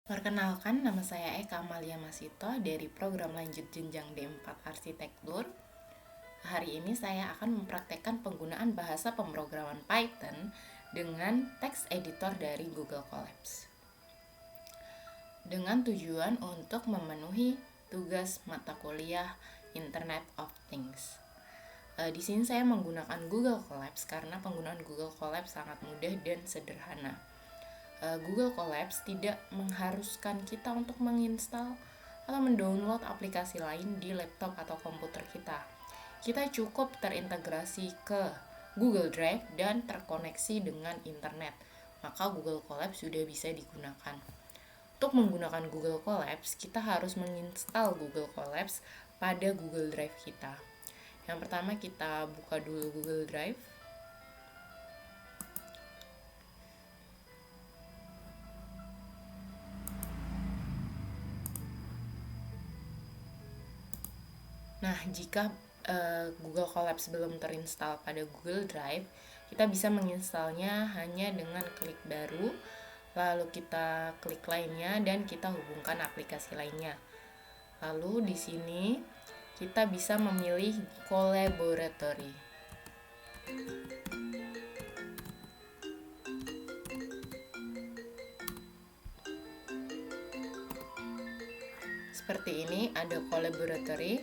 Perkenalkan, nama saya Eka Amalia Masito dari program lanjut jenjang D4 Arsitektur. Hari ini saya akan mempraktekkan penggunaan bahasa pemrograman Python dengan text editor dari Google Colabs. Dengan tujuan untuk memenuhi tugas mata kuliah Internet of Things. Di sini saya menggunakan Google Colabs karena penggunaan Google Colabs sangat mudah dan sederhana. Google Colabs tidak mengharuskan kita untuk menginstal atau mendownload aplikasi lain di laptop atau komputer kita. Kita cukup terintegrasi ke Google Drive dan terkoneksi dengan internet, maka Google Colabs sudah bisa digunakan. Untuk menggunakan Google Colabs, kita harus menginstal Google Colabs pada Google Drive kita. Yang pertama, kita buka dulu Google Drive. Nah, jika Google Colabs belum terinstall pada Google Drive, kita bisa menginstalnya hanya dengan klik baru, lalu kita klik lainnya dan kita hubungkan aplikasi lainnya. Lalu di sini kita bisa memilih Collaboratory. Seperti ini, ada Collaboratory,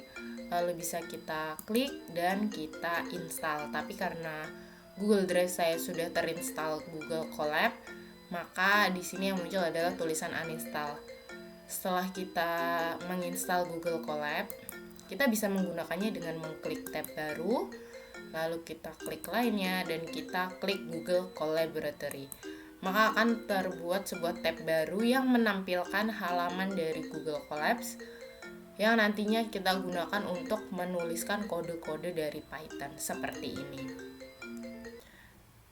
lalu bisa kita klik dan kita install. Tapi karena Google Drive saya sudah terinstall Google Colab, maka di sini yang muncul adalah tulisan uninstall. Setelah kita menginstal Google Colab, kita bisa menggunakannya dengan mengklik tab baru, lalu kita klik lainnya dan kita klik Google Collaboratory. Maka akan terbuat sebuah tab baru yang menampilkan halaman dari Google Colabs yang nantinya kita gunakan untuk menuliskan kode-kode dari Python seperti ini.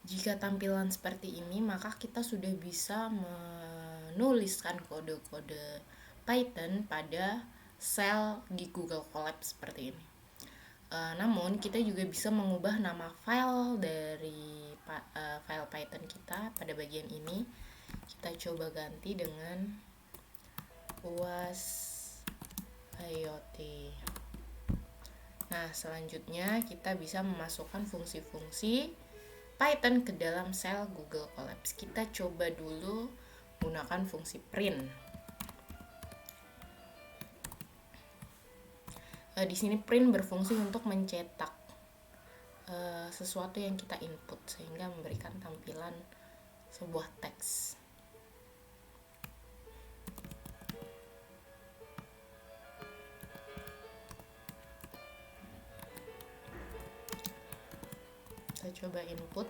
Jika tampilan seperti ini, maka kita sudah bisa menuliskan kode-kode Python pada sel di Google Colabs seperti ini. Namun kita juga bisa mengubah nama file dari file Python kita pada bagian ini. Kita coba ganti dengan UAS IoT. Nah, selanjutnya kita bisa memasukkan fungsi-fungsi Python ke dalam sel Google Colabs. Kita coba dulu menggunakan fungsi print. Di sini print berfungsi untuk mencetak sesuatu yang kita input sehingga memberikan tampilan sebuah teks. Kita coba input.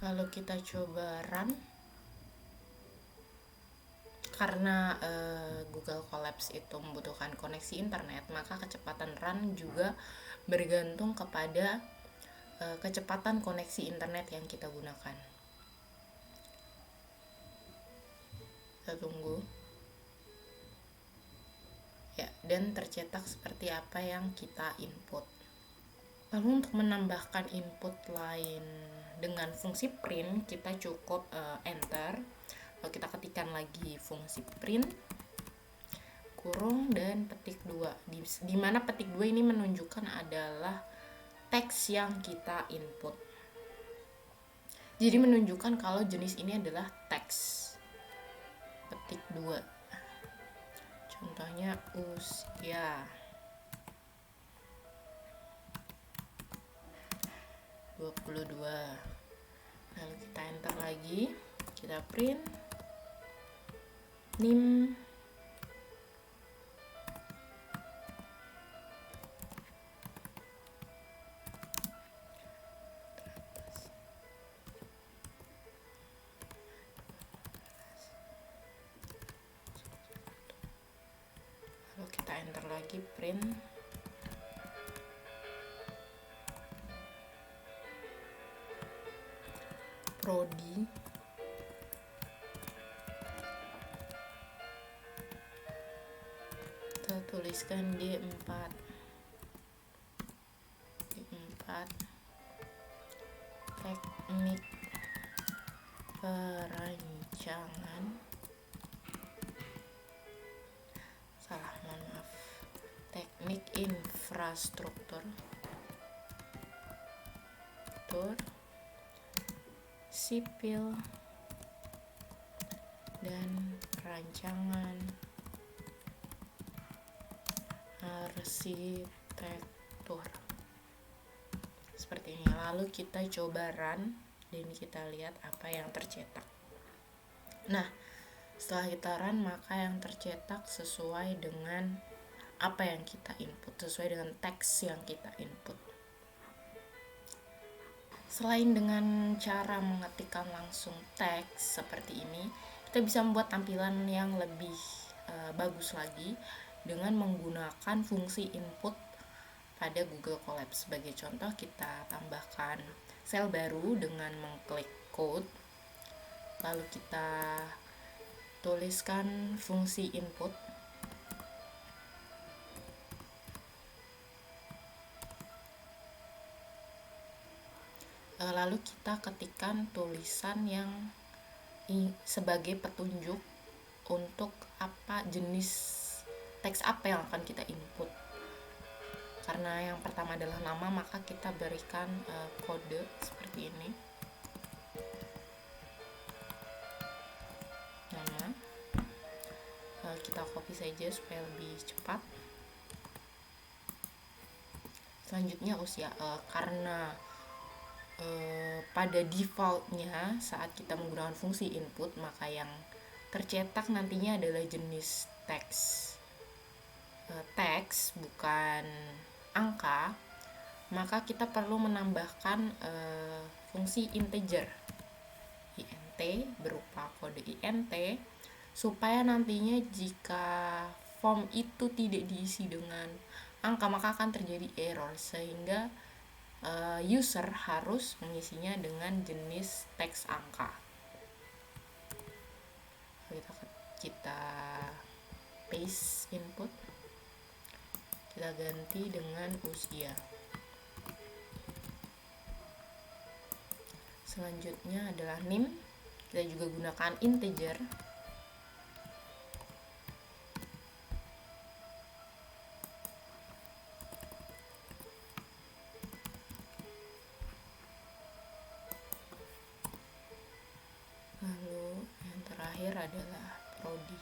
Lalu kita coba run. Karena Google Colabs itu membutuhkan koneksi internet, maka kecepatan run juga bergantung kepada kecepatan koneksi internet yang kita gunakan. Kita tunggu. Ya, dan tercetak seperti apa yang kita input. Lalu untuk menambahkan input lain dengan fungsi print, kita cukup enter. Lalu kita ketikkan lagi fungsi print kurung dan petik 2, di mana petik 2 ini menunjukkan adalah teks yang kita input. Jadi menunjukkan kalau jenis ini adalah teks. Petik 2. Contohnya usia 22. Lalu kita enter lagi, kita print NIM lalu kita enter lagi print prodi tuliskan D4 teknik perancangan teknik infrastruktur sipil dan rancangan arsitektur. Seperti ini. Lalu kita coba run dan kita lihat apa yang tercetak. Nah, setelah kita run, maka yang tercetak sesuai dengan apa yang kita input, sesuai dengan teks yang kita input. Selain dengan cara mengetikkan langsung teks seperti ini, kita bisa membuat tampilan yang lebih bagus lagi dengan menggunakan fungsi input pada Google Colab. Sebagai contoh, kita tambahkan sel baru dengan mengklik code, lalu kita tuliskan fungsi input, lalu kita ketikkan tulisan yang sebagai petunjuk untuk apa jenis teks apa yang akan kita input. Karena yang pertama adalah nama, maka kita berikan kode seperti ini. Nama. Kita copy saja supaya lebih cepat. Selanjutnya usia, karena pada defaultnya saat kita menggunakan fungsi input, maka yang tercetak nantinya adalah jenis teks bukan angka, maka kita perlu menambahkan fungsi integer int berupa kode int, supaya nantinya jika form itu tidak diisi dengan angka maka akan terjadi error, sehingga user harus mengisinya dengan jenis teks angka. Kita paste input, kita ganti dengan usia. Selanjutnya adalah name, kita juga gunakan integer. Lalu yang terakhir adalah prodi.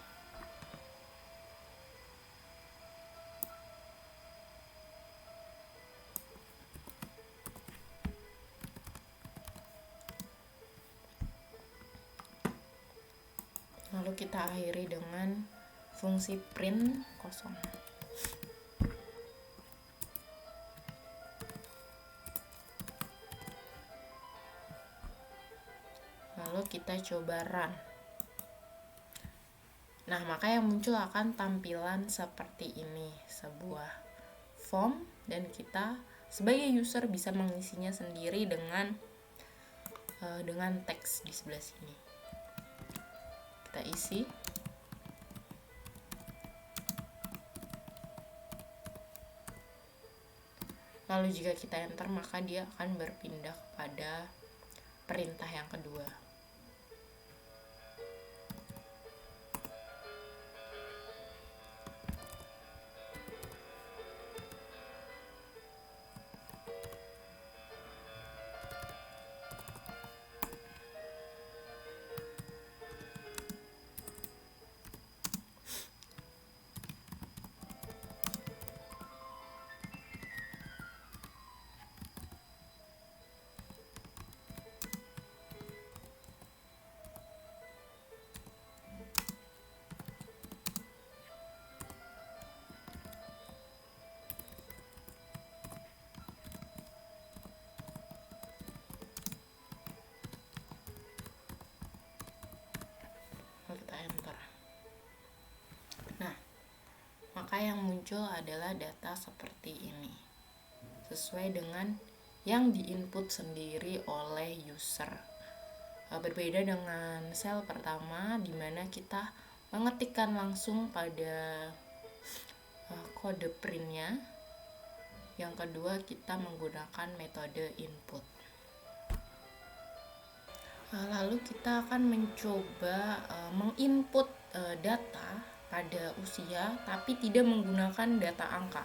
Lalu kita akhiri dengan fungsi print kosong. Lalu kita coba run. Nah, maka yang muncul akan tampilan seperti ini, sebuah form, dan kita sebagai user bisa mengisinya sendiri dengan teks di sebelah sini. Kita isi. Lalu jika kita enter, maka dia akan berpindah kepada perintah yang kedua. Kita enter. Nah, maka yang muncul adalah data seperti ini, sesuai dengan yang diinput sendiri oleh user. Berbeda dengan sel pertama, di mana kita mengetikkan langsung pada kode printnya. Yang kedua, kita menggunakan metode input. Lalu kita akan mencoba menginput data pada usia tapi tidak menggunakan data angka.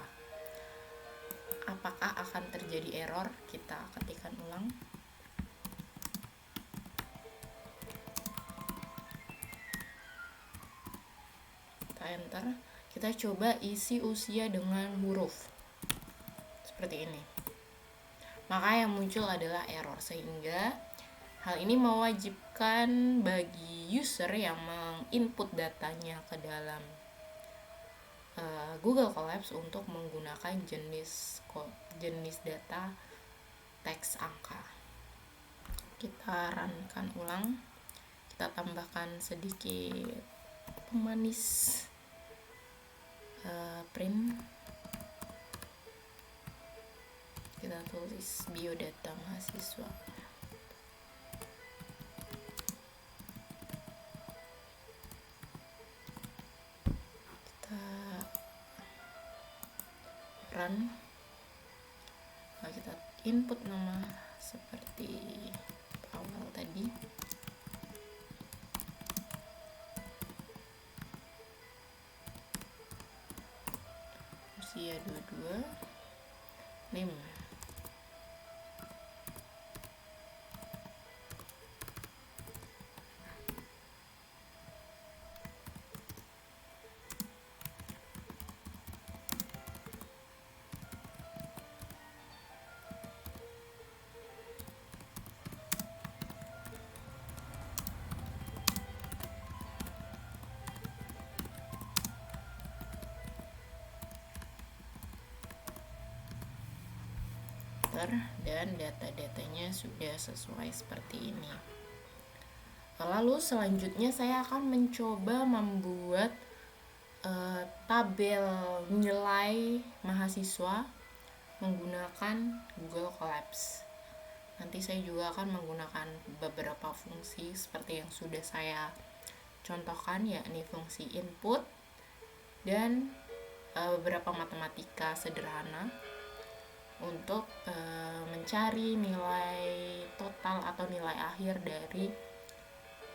Apakah akan terjadi error? Kita ketikkan ulang. Kita enter. Kita coba isi usia dengan huruf seperti ini. Maka yang muncul adalah error, sehingga hal ini mewajibkan bagi user yang menginput datanya ke dalam Google Colabs untuk menggunakan jenis data teks angka. Kita runkan ulang. Kita tambahkan sedikit pemanis print. Kita tulis biodata mahasiswa. Run. Nah, kita input nama seperti awal tadi. Usia 22, name. Dan data-datanya sudah sesuai seperti ini. Lalu selanjutnya saya akan mencoba membuat tabel nilai mahasiswa menggunakan Google Colabs. Nanti saya juga akan menggunakan beberapa fungsi seperti yang sudah saya contohkan, yakni fungsi input dan beberapa matematika sederhana untuk mencari nilai total atau nilai akhir dari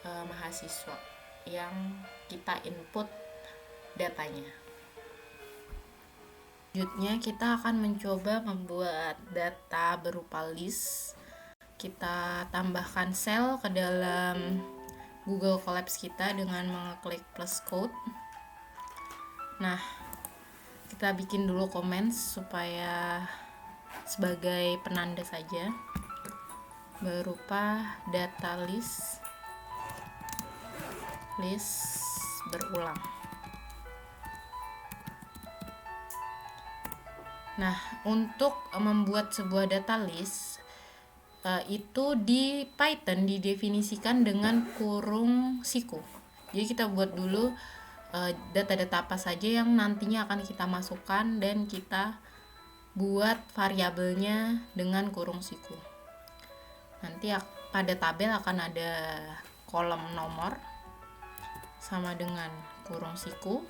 mahasiswa yang kita input datanya. Selanjutnya kita akan mencoba membuat data berupa list. Kita tambahkan sel ke dalam Google Colabs kita dengan mengeklik plus code. Nah, kita bikin dulu comment supaya sebagai penanda saja, berupa data list berulang. Nah, untuk membuat sebuah data list itu di Python didefinisikan dengan kurung siku. Jadi kita buat dulu data-data apa saja yang nantinya akan kita masukkan dan kita buat variabelnya dengan kurung siku. Nanti pada tabel akan ada kolom nomor sama dengan kurung siku.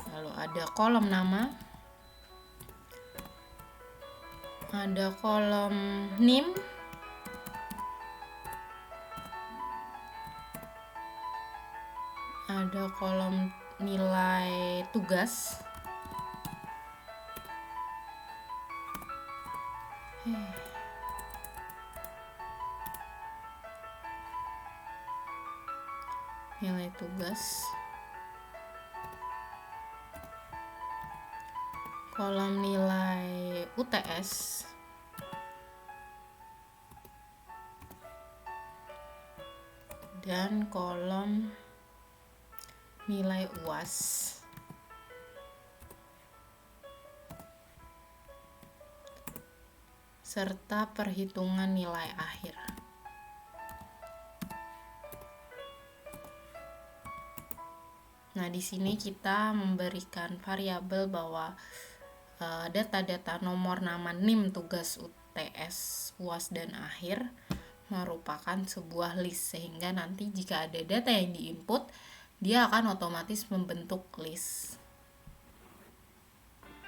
Lalu ada kolom nama, ada kolom NIM, ada kolom nilai tugas, nilai tugas, kolom nilai UTS, dan kolom nilai UAS. Serta perhitungan nilai akhir. Nah, di sini kita memberikan variabel bahwa data-data nomor, nama, NIM, tugas, UTS, UAS, dan akhir merupakan sebuah list, sehingga nanti jika ada data yang diinput, dia akan otomatis membentuk list.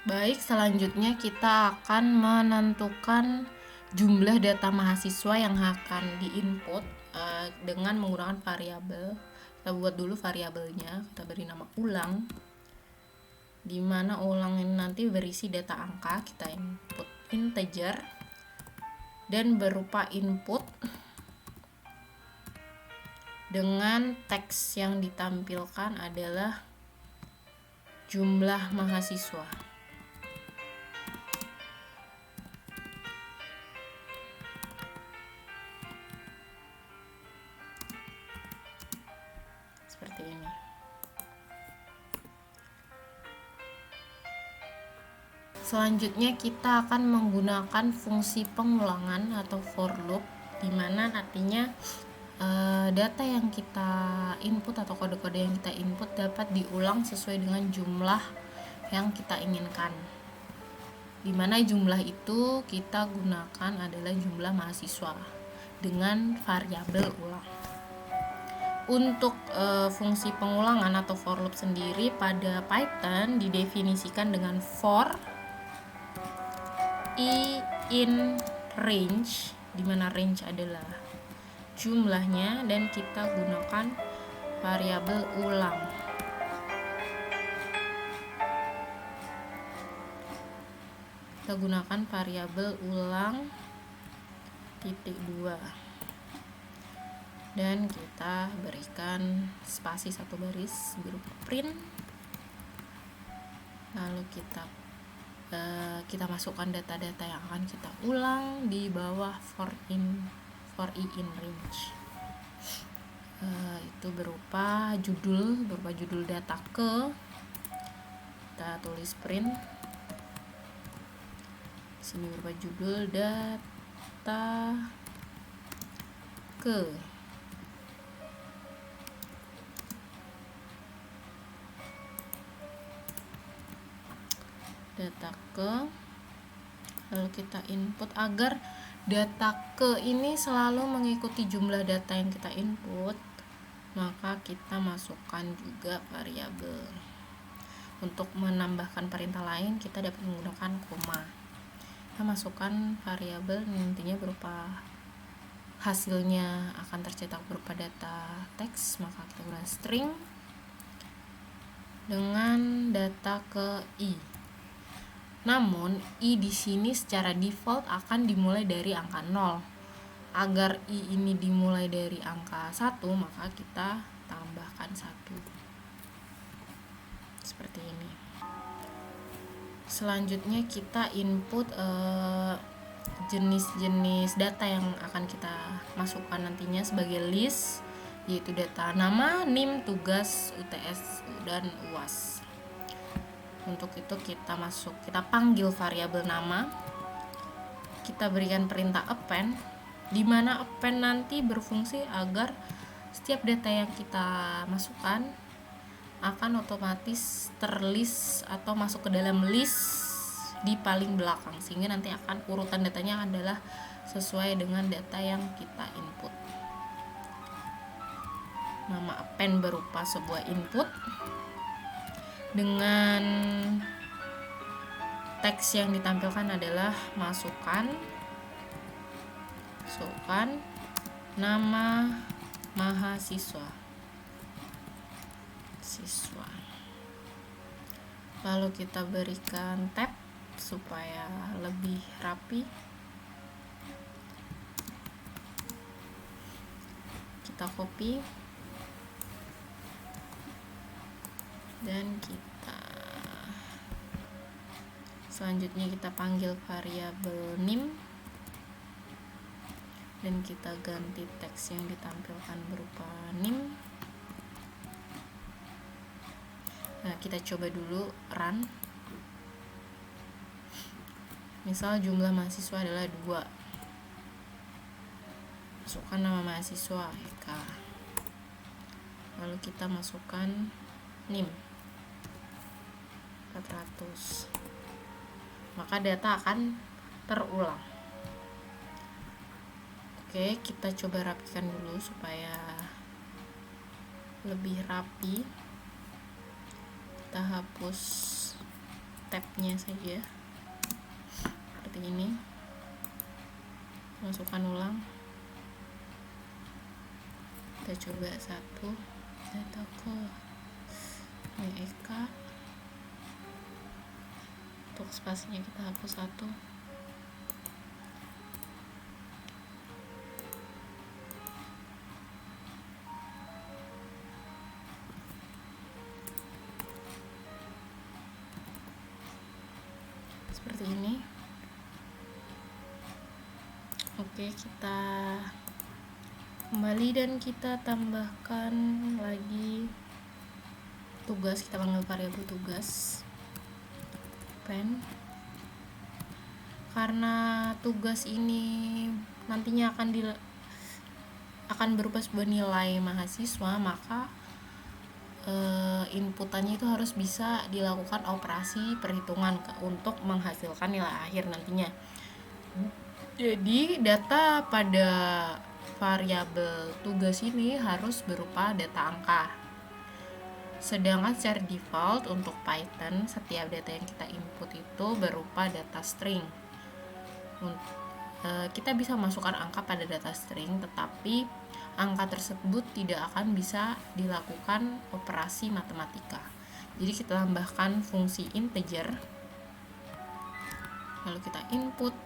Baik, selanjutnya kita akan menentukan jumlah data mahasiswa yang akan diinput dengan menggunakan variabel. Kita buat dulu variabelnya, kita beri nama ulang, di mana ulang ini nanti berisi data angka. Kita input integer dan berupa input dengan teks yang ditampilkan adalah jumlah mahasiswa. Seperti ini. Selanjutnya kita akan menggunakan fungsi pengulangan atau for loop, di mana artinya data yang kita input atau kode-kode yang kita input dapat diulang sesuai dengan jumlah yang kita inginkan, di mana jumlah itu kita gunakan adalah jumlah mahasiswa dengan variabel ulang. Untuk fungsi pengulangan atau for loop sendiri pada Python didefinisikan dengan for i in range, di mana range adalah jumlahnya, dan kita gunakan variabel ulang. Kita gunakan variabel ulang titik 2 dan kita berikan spasi 1 baris berupa print. Lalu kita masukkan data-data yang akan kita ulang di bawah for i in range. Itu berupa judul data ke, kita tulis print. Sini berupa judul data ke. Data ke, lalu kita input. Agar data ke ini selalu mengikuti jumlah data yang kita input, maka kita masukkan juga variabel. Untuk menambahkan perintah lain kita dapat menggunakan koma. Kita masukkan variabel, nantinya berupa hasilnya akan tercetak berupa data teks, maka kita gunakan string dengan data ke i. Namun i di sini secara default akan dimulai dari angka 0. Agar i ini dimulai dari angka 1, maka kita tambahkan 1. Seperti ini. Selanjutnya kita input jenis-jenis data yang akan kita masukkan nantinya sebagai list, yaitu data nama, NIM, tugas, UTS, dan UAS. Untuk itu kita panggil variabel nama, kita berikan perintah append, di mana append nanti berfungsi agar setiap data yang kita masukkan akan otomatis terlist atau masuk ke dalam list di paling belakang, sehingga nanti akan urutan datanya adalah sesuai dengan data yang kita input. Nama append berupa sebuah input dengan teks yang ditampilkan adalah masukkan nama mahasiswa, siswa. Lalu kita berikan tab supaya lebih rapi. Kita copy dan selanjutnya kita panggil variabel NIM dan kita ganti teks yang ditampilkan berupa NIM. Nah, kita coba dulu run. Misal jumlah mahasiswa adalah 2. Masukkan nama mahasiswa Eka. Lalu kita masukkan NIM 400. Maka data akan terulang. Oke, kita coba rapikan dulu supaya lebih rapi. Kita hapus tabnya saja seperti ini. Masukkan ulang, kita coba satu data ke Eka. Untuk spasinya kita hapus satu. Seperti ini. Oke, kita kembali dan kita tambahkan lagi tugas. Kita panggil variabel tugas pen. Karena tugas ini nantinya akan berupa sebuah nilai mahasiswa, maka inputannya itu harus bisa dilakukan operasi perhitungan untuk menghasilkan nilai akhir nantinya. Jadi data pada variabel tugas ini harus berupa data angka. Sedangkan secara default untuk Python, setiap data yang kita input itu berupa data string. Kita bisa masukkan angka pada data string, tetapi angka tersebut tidak akan bisa dilakukan operasi matematika. Jadi kita tambahkan fungsi integer, lalu kita input,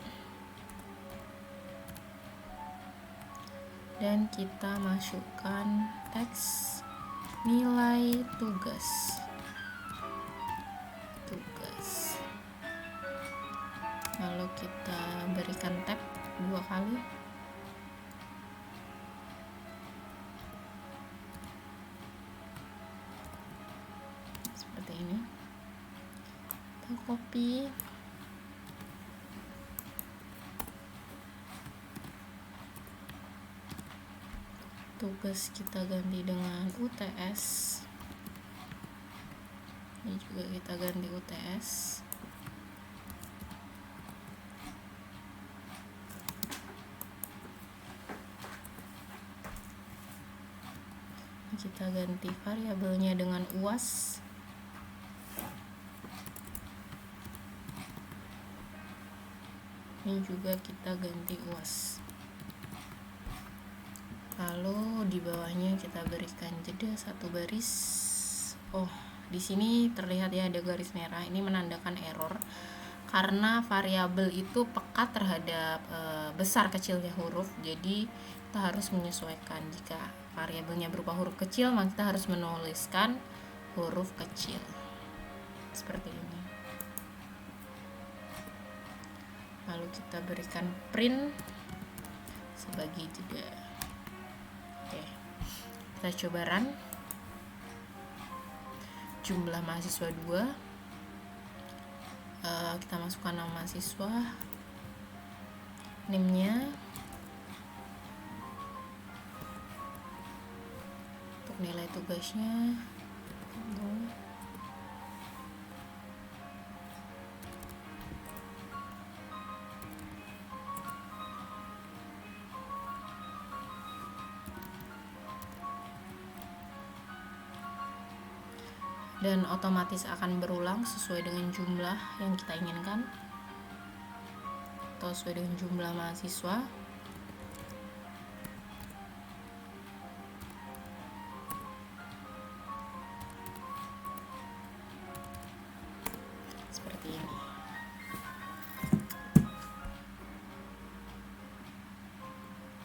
dan kita masukkan teks nilai tugas. Lalu kita berikan tab 2 kali. Seperti ini. Kita copy. Tugas kita ganti dengan UTS. Ini juga kita ganti UTS. Kita ganti variabelnya dengan UAS. Ini juga kita ganti UAS. Lalu di bawahnya kita berikan jeda 1 baris. Oh, di sini terlihat ya ada garis merah. Ini menandakan error karena variabel itu pekat terhadap besar kecilnya huruf. Jadi kita harus menyesuaikan. Jika variabelnya berupa huruf kecil, maka kita harus menuliskan huruf kecil seperti ini. Lalu kita berikan print sebagai jeda. Oke, kita coba run. Jumlah mahasiswa 2. Kita masukkan nama mahasiswa, name-nya, untuk nilai tugasnya. Dan otomatis akan berulang sesuai dengan jumlah yang kita inginkan atau sesuai dengan jumlah mahasiswa. Seperti ini.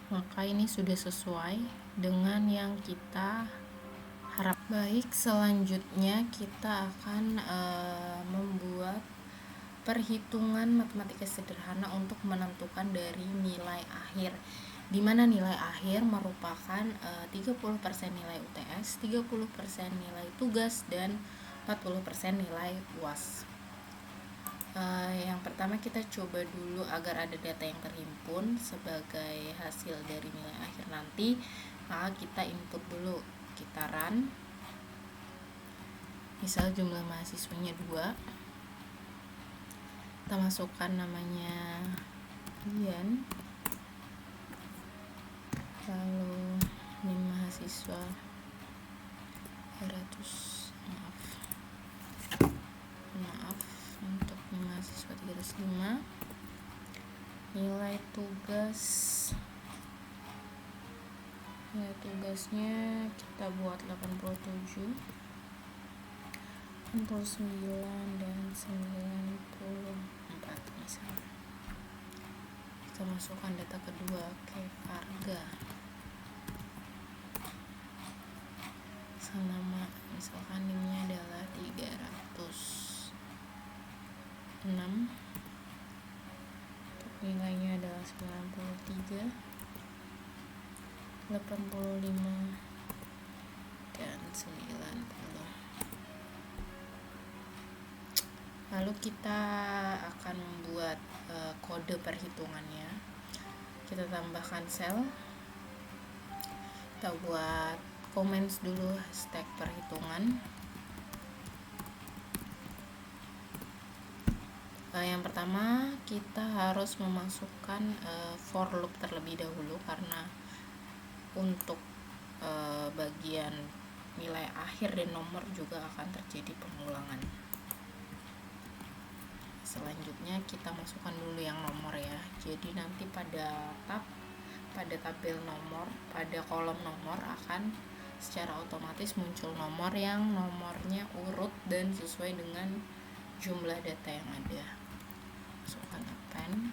Maka ini sudah sesuai dengan yang kita harap. Baik, selanjutnya kita akan membuat perhitungan matematika sederhana untuk menentukan dari nilai akhir, di mana nilai akhir merupakan 30% nilai UTS, 30% nilai tugas, dan 40% nilai UAS. Yang pertama kita coba dulu agar ada data yang terhimpun sebagai hasil dari nilai akhir nanti. Maka kita input dulu, kita run. Misal jumlah mahasiswanya 2, kita masukkan namanya Dian, lalu ini mahasiswa 200, maaf 105. Nilai tugasnya kita buat 87, 69 dan 94 misalnya. Kita masukkan data kedua ke Varga. Nama misalkan NIM-nya adalah 306, nilainya adalah 93, 85 dan 90. Lalu kita akan membuat kode perhitungannya. Kita tambahkan sel, kita buat comments dulu hashtag perhitungan. Yang pertama kita harus memasukkan for loop terlebih dahulu, karena untuk bagian nilai akhir dan nomor juga akan terjadi pengulangan. Selanjutnya kita masukkan dulu yang nomor ya. Jadi nanti pada tabel nomor, pada kolom nomor akan secara otomatis muncul nomor yang nomornya urut dan sesuai dengan jumlah data yang ada. Masukkan append.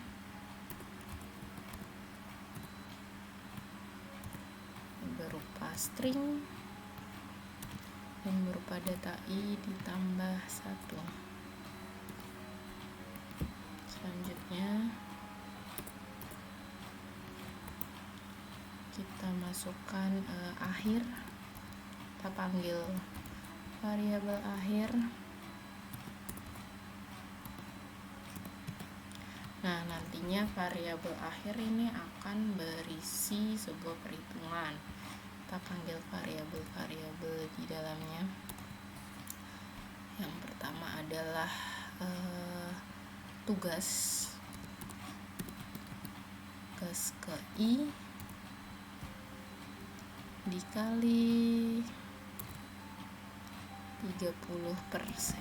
Berupa string dan berupa data i ditambah 1. Selanjutnya kita masukkan akhir, kita panggil variabel akhir. Nah, nantinya variabel akhir ini akan berisi sebuah perhitungan. Kita panggil variabel-variabel di dalamnya. Yang pertama adalah tugas ke i dikali 30%,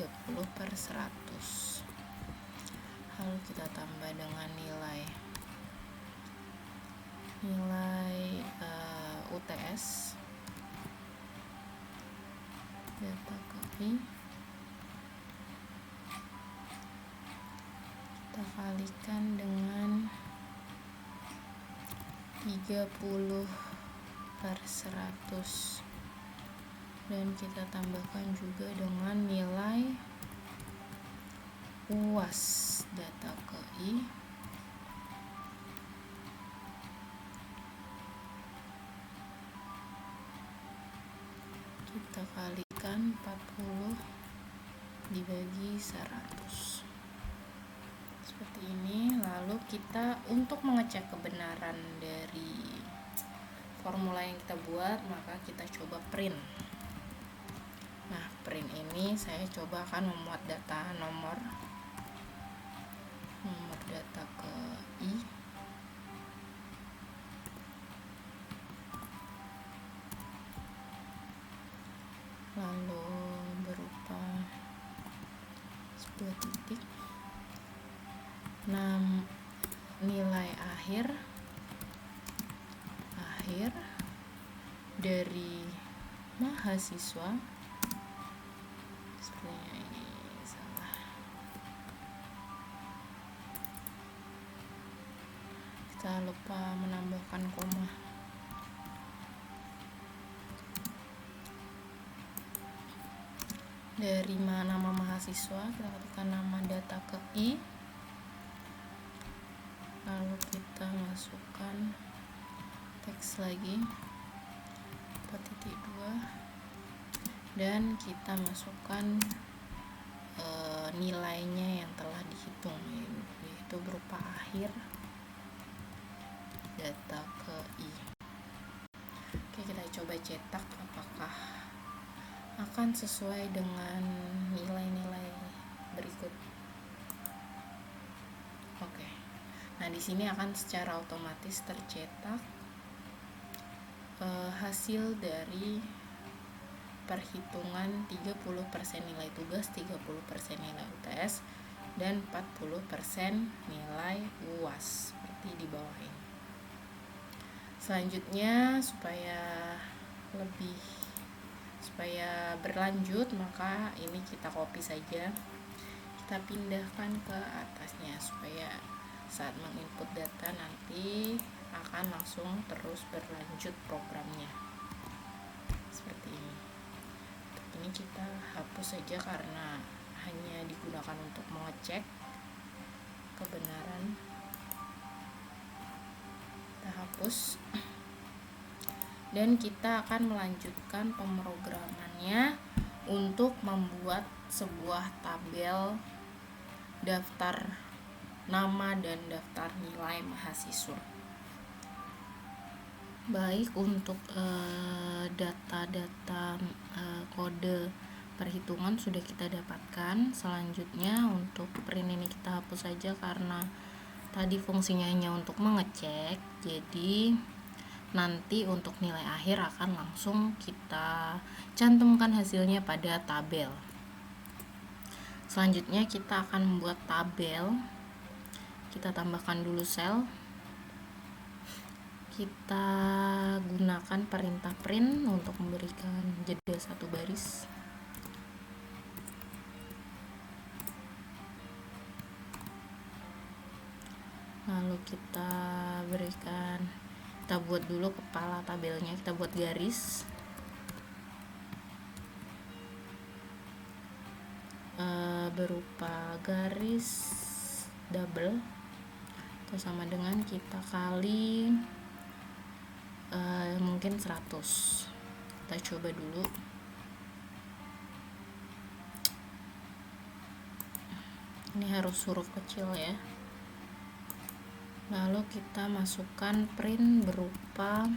30/100. Lalu kita tambah dengan nilai UTS, data ke i, kita kalikan dengan 30/100 dan kita tambahkan juga dengan nilai UAS data ke i, kita kalikan 40 dibagi 100 seperti ini. Lalu kita untuk mengecek kebenaran dari formula yang kita buat, maka kita coba print. Nah, print ini saya coba akan memuat data nomor data ke i, lalu berupa sebuah titik. Nilai akhir dari mahasiswa, sebenarnya ini salah, kita lupa menambahkan koma. Dari nama mahasiswa kita ketikkan nama data ke i, lalu kita masukkan teks lagi 4.2 dan kita masukkan nilainya yang telah dihitung, yaitu berupa akhir data ke i. Oke, kita coba cetak apakah akan sesuai dengan nilai-nilai berikut. Oke. Nah, di sini akan secara otomatis tercetak hasil dari perhitungan 30% nilai tugas, 30% nilai UTS, dan 40% nilai UAS seperti di bawah ini. Selanjutnya supaya berlanjut, maka ini kita copy saja, kita pindahkan ke atasnya supaya saat menginput data nanti akan langsung terus berlanjut programnya seperti ini. Untuk ini kita hapus saja karena hanya digunakan untuk mengecek kebenaran. Kita hapus dan kita akan melanjutkan pemrogramannya untuk membuat sebuah tabel daftar nama dan daftar nilai mahasiswa. Baik, untuk data-data kode perhitungan sudah kita dapatkan. Selanjutnya untuk print ini kita hapus saja karena tadi fungsinya hanya untuk mengecek, jadi nanti untuk nilai akhir akan langsung kita cantumkan hasilnya pada tabel. Selanjutnya kita akan membuat tabel. Kita tambahkan dulu sel. Kita gunakan perintah print untuk memberikan jeda satu baris. Lalu kita buat dulu kepala tabelnya, kita buat garis. Berupa garis double atau sama dengan kita kali mungkin 100. Kita coba dulu. Ini harus huruf kecil ya. Lalu kita masukkan print berupa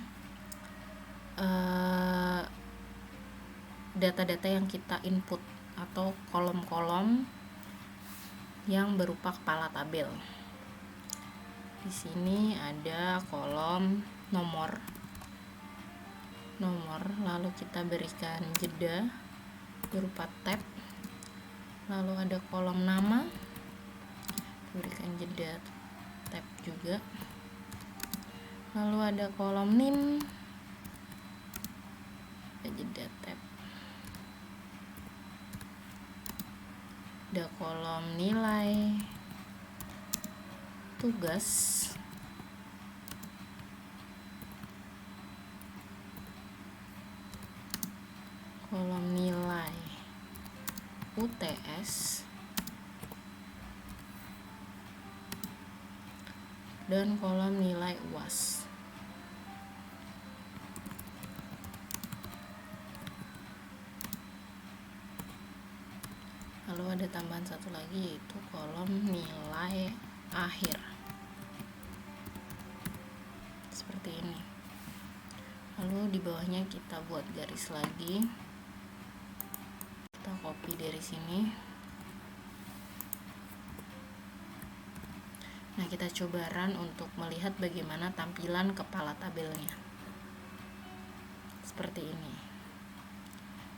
data-data yang kita input atau kolom-kolom yang berupa kepala tabel. Di sini ada kolom nomor, lalu kita berikan jeda berupa tab. Lalu ada kolom nama, berikan jeda tab juga. Lalu ada kolom NIM, jeda tab. Ada kolom nilai tugas, kolom nilai UTS, dan kolom nilai UAS. Lalu ada tambahan satu lagi, yaitu kolom nilai akhir seperti ini. Lalu di bawahnya kita buat garis lagi, kita copy dari sini. Nah, kita coba run untuk melihat bagaimana tampilan kepala tabelnya seperti ini.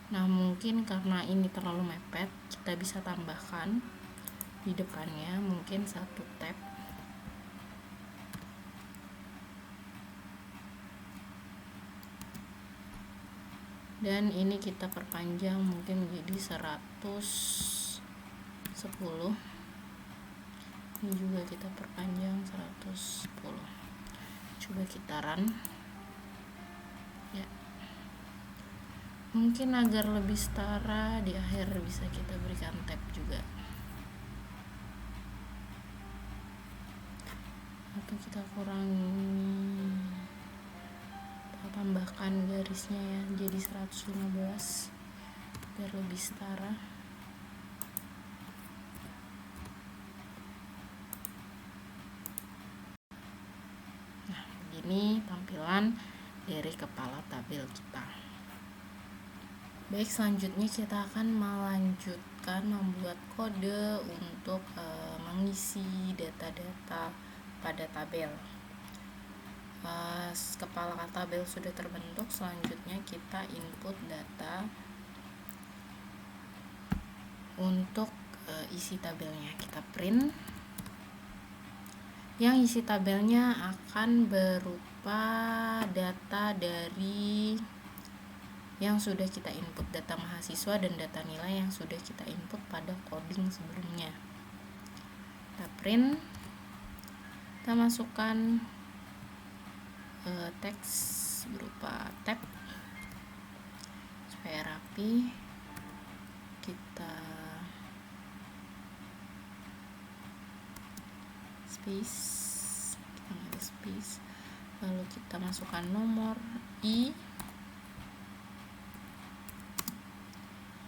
Nah, mungkin karena ini terlalu mepet, kita bisa tambahkan di depannya mungkin satu tab. Dan ini kita perpanjang mungkin menjadi 110. Ini juga kita perpanjang 110. Coba kita run ya. Mungkin agar lebih setara, di akhir bisa kita berikan tab juga, atau kita kurangi, kita tambahkan garisnya ya, jadi 115 biar lebih setara. Nah, begini tampilan dari kepala tabel kita. Baik, selanjutnya kita akan melanjutkan membuat kode untuk mengisi data-data pada tabel. Kepala tabel sudah terbentuk, selanjutnya kita input data Untuk isi tabelnya kita print. Yang isi tabelnya akan berupa data dari yang sudah kita input, data mahasiswa dan data nilai yang sudah kita input pada coding sebelumnya. Kita print, kita masukkan teks berupa tab supaya rapi. Kita space, kita ngambil space, lalu kita masukkan nomor I,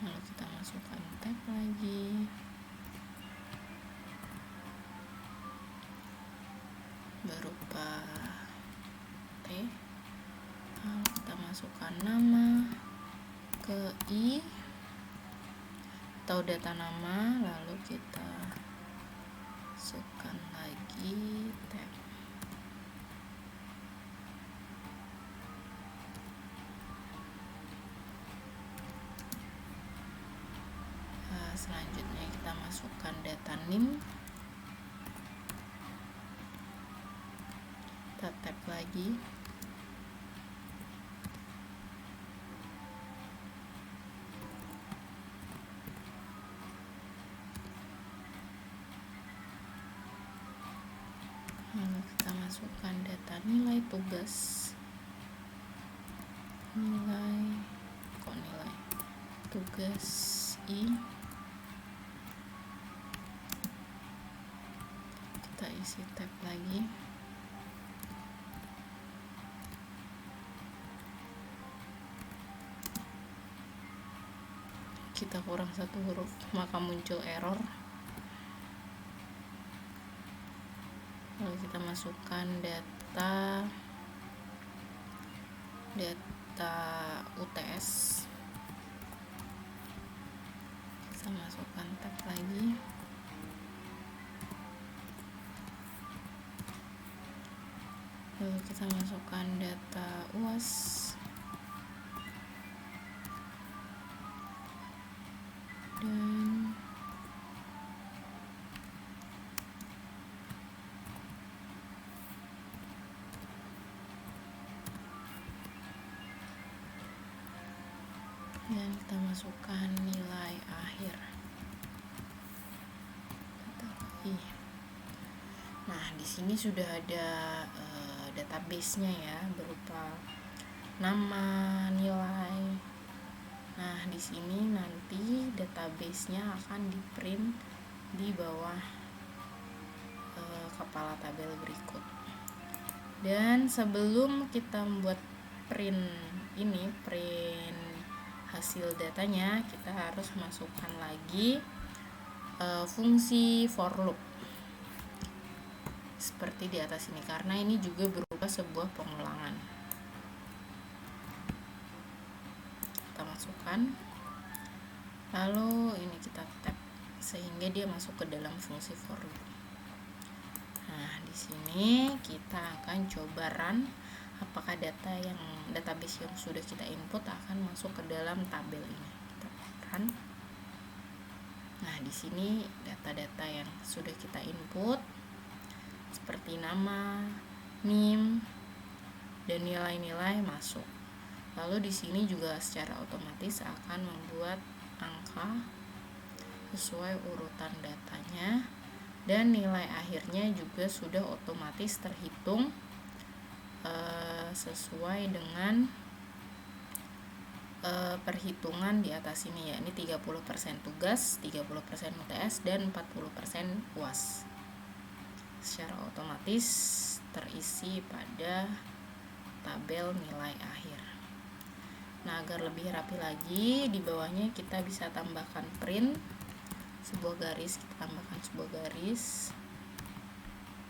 lalu kita masukkan tab lagi, berupa T, lalu kita masukkan nama ke I atau data nama, lalu kita masukkan lagi tab. Selanjutnya kita masukkan data NIM, kita tab lagi, lalu kita masukkan data nilai tugas, nilai tugas I, kita isi tab lagi, kita kurang satu huruf maka muncul error. Lalu kita masukkan data UTS, kita masukkan tab lagi, lalu kita masukkan data UAS, dan kita masukkan nilai akhir. Nah, di sini sudah ada database-nya ya, berupa nama, nilai. Nah, di sini nanti database-nya akan di-print di bawah kepala tabel berikut. Dan sebelum kita membuat print hasil datanya, kita harus masukkan lagi fungsi for loop seperti di atas ini, karena ini juga berupa sebuah pengulangan. Kita masukkan, lalu ini kita tab sehingga dia masuk ke dalam fungsi for loop. Nah, di sini kita akan coba run apakah database yang sudah kita input akan masuk ke dalam tabel ini. Kita run. Nah, di sini data-data yang sudah kita input seperti nama, NIM, dan nilai-nilai masuk. Lalu di sini juga secara otomatis akan membuat angka sesuai urutan datanya, dan nilai akhirnya juga sudah otomatis terhitung sesuai dengan perhitungan di atas ini, ya. Ini 30% tugas, 30% UTS, dan 40% UAS. Secara otomatis terisi pada tabel nilai akhir. Nah, agar lebih rapi lagi, di bawahnya kita bisa tambahkan print sebuah garis, kita tambahkan sebuah garis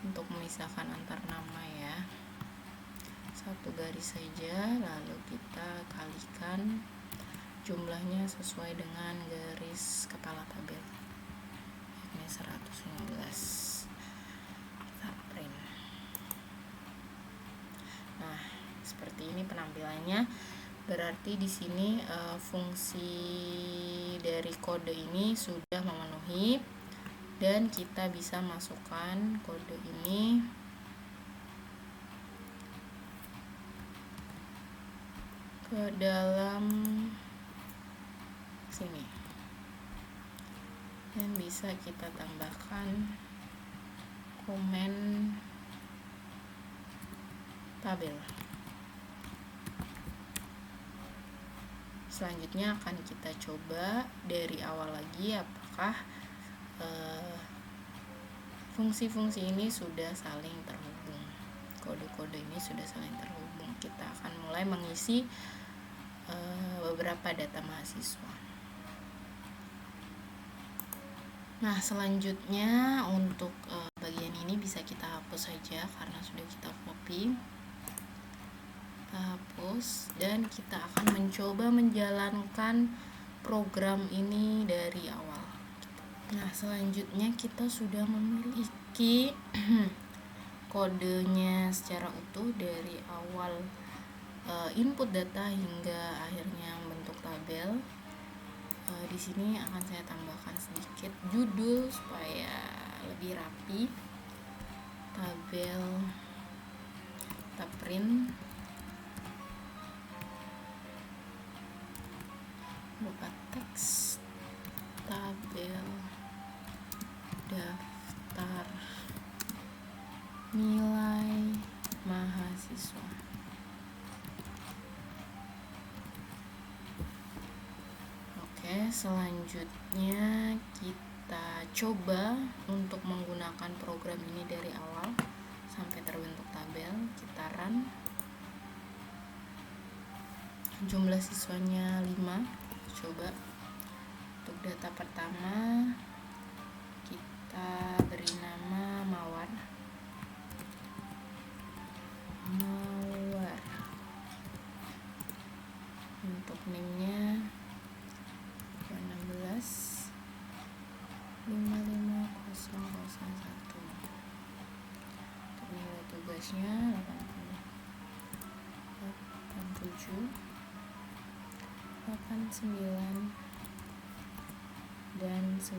untuk memisahkan antar nama, ya. Satu garis saja, lalu kita kalikan jumlahnya sesuai dengan garis kepala tabel, ini 115. Kita print. Nah, seperti ini penampilannya. Berarti di sini fungsi dari dari kode ini sudah memenuhi dan kita bisa masukkan kode ini ke dalam sini dan bisa kita tambahkan komen tabel. Selanjutnya akan kita coba dari awal lagi apakah fungsi-fungsi ini sudah saling terhubung, kode-kode ini sudah saling terhubung. Kita akan mulai mengisi beberapa data mahasiswa. Nah, selanjutnya untuk bagian ini bisa kita hapus saja karena sudah kita copy. Kita hapus dan kita akan mencoba menjalankan program ini dari awal. Nah, selanjutnya kita sudah memiliki kodenya secara utuh dari awal input data hingga akhirnya membentuk tabel. Di sini akan saya tambahkan sedikit judul supaya lebih rapi. Tabel kita print berupa teks tabel daftar nilai mahasiswa. Oke, selanjutnya kita coba untuk menggunakan program ini dari awal sampai terbentuk tabel. Kita run. Jumlah siswanya 5. Coba untuk data pertama kita beri nama Mawar. Untuk NIM-nya 216 55001. Untuk nilai tugasnya 87 89 dan 94.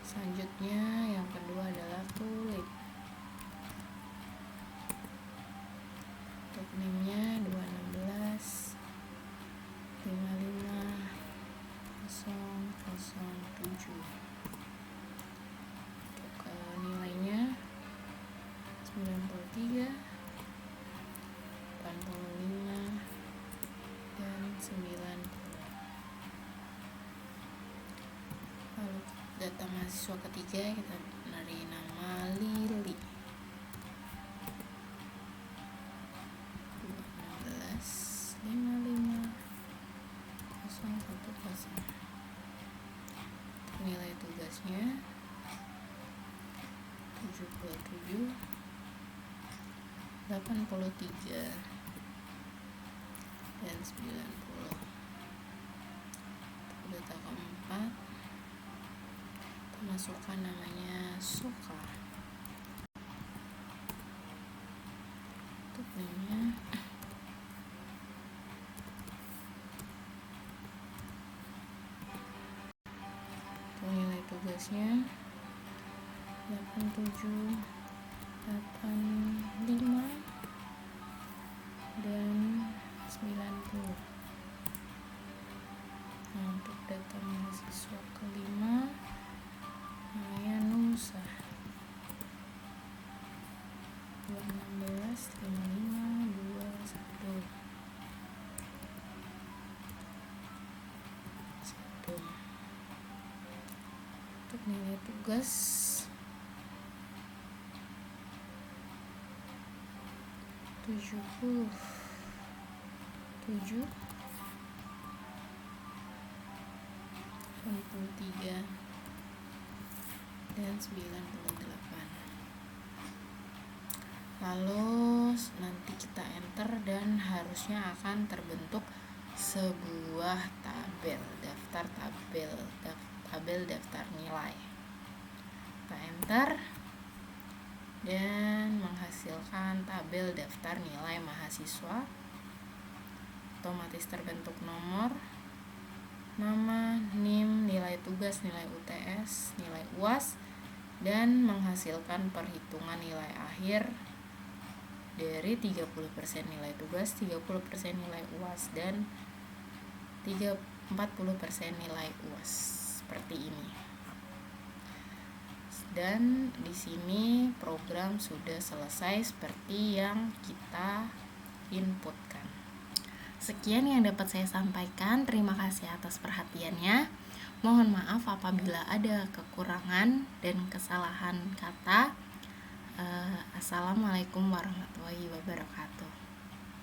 Selanjutnya yang kedua adalah kulit. Untuk NIM-nya 216 55007. Untuk nilainya 93 85 dan 90. Lalu data mahasiswa ketiga kita beri nama Lili. 216 55 010. Nilai tugasnya 77 83 dan 90. Data keempat kita masukkan namanya Soka. Untuk NIM-nya untuk nilai tugasnya 87 85 dan 90. Nah, untuk data mahasiswa kelima namanya Nusa. 216 55 21 1. Untuk nilai tugas 77 93 dan 98. Lalu nanti kita enter dan harusnya akan terbentuk sebuah tabel daftar nilai. Kita enter dan menghasilkan tabel daftar nilai mahasiswa otomatis terbentuk nomor, nama, NIM, nilai tugas, nilai UTS, nilai UAS, dan menghasilkan perhitungan nilai akhir dari 30% nilai tugas, 30% nilai UAS, dan 40% nilai UAS. Seperti ini. Dan di sini program sudah selesai seperti yang kita inputkan. Sekian yang dapat saya sampaikan. Terima kasih atas perhatiannya. Mohon maaf apabila ada kekurangan dan kesalahan kata. Assalamualaikum warahmatullahi wabarakatuh.